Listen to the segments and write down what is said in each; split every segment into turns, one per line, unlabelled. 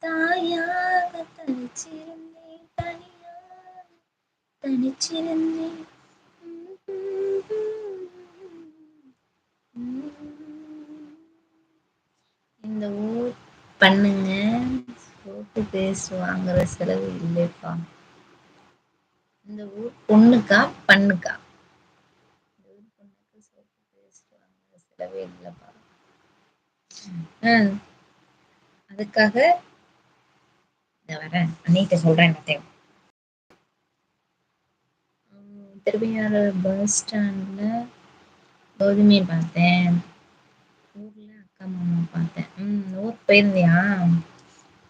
தாயாக தனிச்சிருந்தேன் தனிச்சிருந்தேன். இந்த ஊர் பண்ணுங்க சோப்பு பேஸ்ட் வாங்குற செலவு இல்லைப்பா. இந்த ஊர் பொண்ணுக்கா பண்ணுக்கா? இந்த ஊர் பொண்ணுக்கு சோப்பு பேஸ்ட் வாங்குற செலவே இல்லைப்பா. அதுக்காக இந்த வரேன் அண்ணிட்ட சொல்றேன் எல்லாத்தையும். திருவையாறு பஸ் ஸ்டாண்ட்ல கோதுமையை பார்த்தேன். ஊர்ல அக்கா மாமா பார்த்தேன். ஊருக்கு போயிருந்தியா?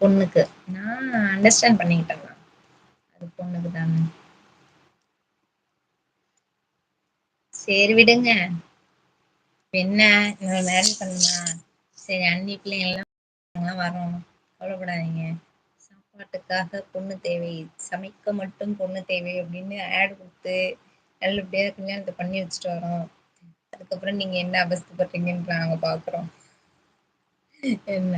பொண்ணுக்கு நான் அண்டர்ஸ்டாண்ட் பண்ணிக்கிட்டேன். அது பொண்ணுக்கு தானே. சரி விடுங்க. என்ன மேரேஜ் பண்ணுமா? சரி அண்ணி பிள்ளைங்கெல்லாம் வரோம், கவலைப்படாதீங்க. சாப்பாட்டுக்காக பொண்ணு தேவை, சமைக்க மட்டும் பொண்ணு தேவை அப்படின்னு ஆட் கொடுத்து நல்லபடியா கல்யாணத்தை பண்ணி வச்சுட்டு வரோம். அதுக்கப்புறம் நீங்க என்ன அவஸ்தைப்படுறீங்கன்னு நாங்க பாக்குறோம். என்ன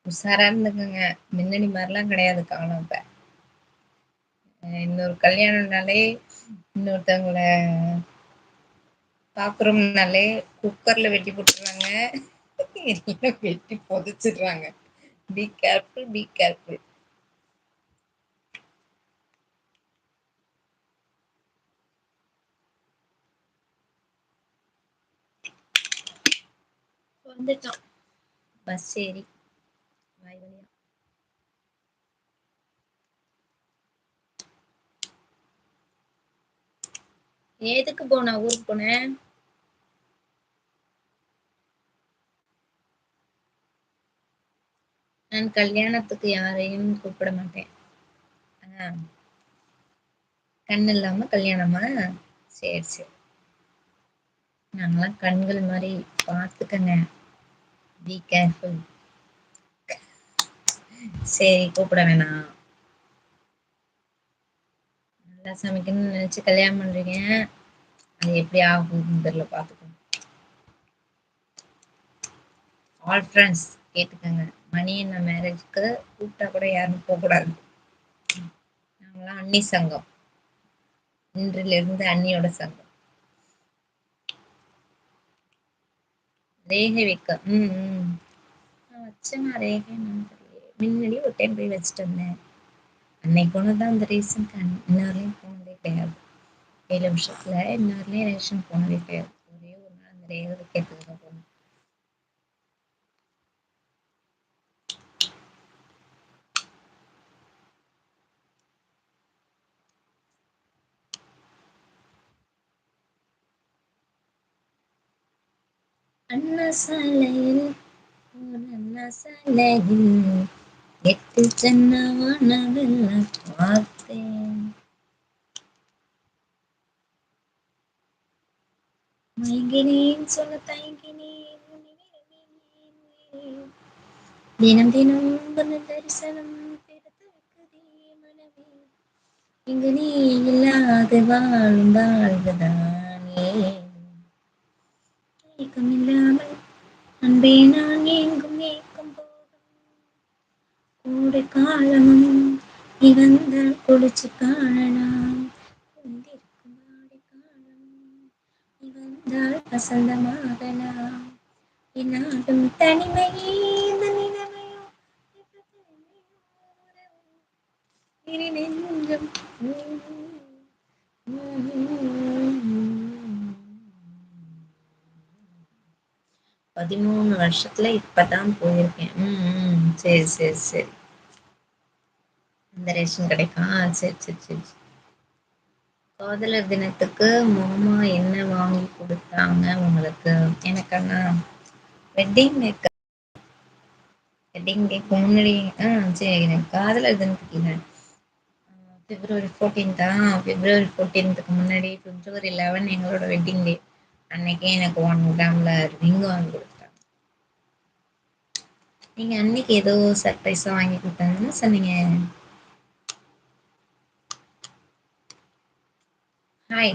உஷாரா இருந்துக்குங்க. முன்னாடி மாதிரிலாம் கிடையாது காலம். இப்ப இன்னொரு கல்யாணம்னாலே இன்னொருத்தவங்கள பாக்குறோம்னாலே குக்கர்ல வெட்டி போட்டுறாங்க, எல்லாம் வெட்டி புதைச்சிடுறாங்க. Be careful, be careful. வந்துட்டோம் பஸ் ஏறி வாய் வழியா. எதுக்கு போன ஊருக்கு போனேன்? நான் கல்யாணத்துக்கு யாரையும் கூப்பிட மாட்டேன். கண் இல்லாம கல்யாணமா? சரி சரி. நாங்களாம் கண்கள் மாதிரி பார்த்துக்கங்க. Be careful. சரி கூப்பிட வேணாம். நல்லா சமைக்கணும்னு நினைச்சு கல்யாணம் பண்றீங்க, அது எப்படி ஆகுதுன்னு தெரியல, பாத்துக்கோங்க. ஆல் ஃப்ரெண்ட்ஸ் கேட்டுக்கோங்க, மணி என்ன மேரேஜ்க்கு கூப்பிட்டா கூட யாரும் போக கூடாது. நாங்களாம் அண்ணி சங்கம். இன்றிலிருந்து அண்ணியோட சங்கம். ரேகை வைக்க நான் வச்சேன்னா ரேகை முன்னாடி ஒரு டைம் போய் வச்சுட்டு வந்தேன். அன்னைக்கு ஒண்ணுதான் அந்த ரீசனுக்கு இன்னொருலையும் போனதே கிடையாது. 7 வருஷத்துல இன்னொருலையும் ரேஷன் போனதே கிடையாது. ஒரே ஒரு நாள் அந்த ரேகை வைக்கிறதுக்கு தான் போனேன். அண்ணா சாலையில் அண்ணா சாலையில் 8 ஜன்னவானவெல்லாம் பார்த்தேன். மயங்கினேன் சொல்ல தயங்கினேன். தினம் தினம் வந்து தரிசனம் பெருத்தே மனமே. இங்கு நீ இல்லாது வாழும் வாழ்வதானே. ஏக்கம் இல்லாமல் அன்பே நான் எங்கும் ஏக்கம் போதும். கோடை காலமும் நீ வந்தால் குளிச்சு காணலாம். குளிர்ந்திருக்கும் ஆடை காலம் நீ வந்தால் வசந்தமாகலாம். என்னாலும் தனிமையே இந்த நிலைமையோ இனி நெஞ்சம் 13 வருஷத்துல இப்பதான் போயிருக்கேன். சரி சரி சரி. இந்த ரேஷன் கிடைக்கா? சரி சரி சரி. காதலர் தினத்துக்கு மாமா என்ன வாங்கி கொடுத்தாங்க உங்களுக்கு? எனக்கண்ணா வெட்டிங் டேக்கு. வெட்டிங் டேக்கு முன்னாடி சரி. காதலர் தினத்துக்கு இல்லை, February 14th. February 14th முன்னாடி February 11 எங்களோட வெட்டிங் டே. அன்னைக்கே எனக்கு 1 கிராம்ல ரிங் வாங்கி கொடுத்தாங்க. நீங்க அன்னைக்கு ஏதோ சர்ப்ரைஸா வாங்கி கொடுத்தாங்கன்னு சொன்னீங்க. ஹாய்.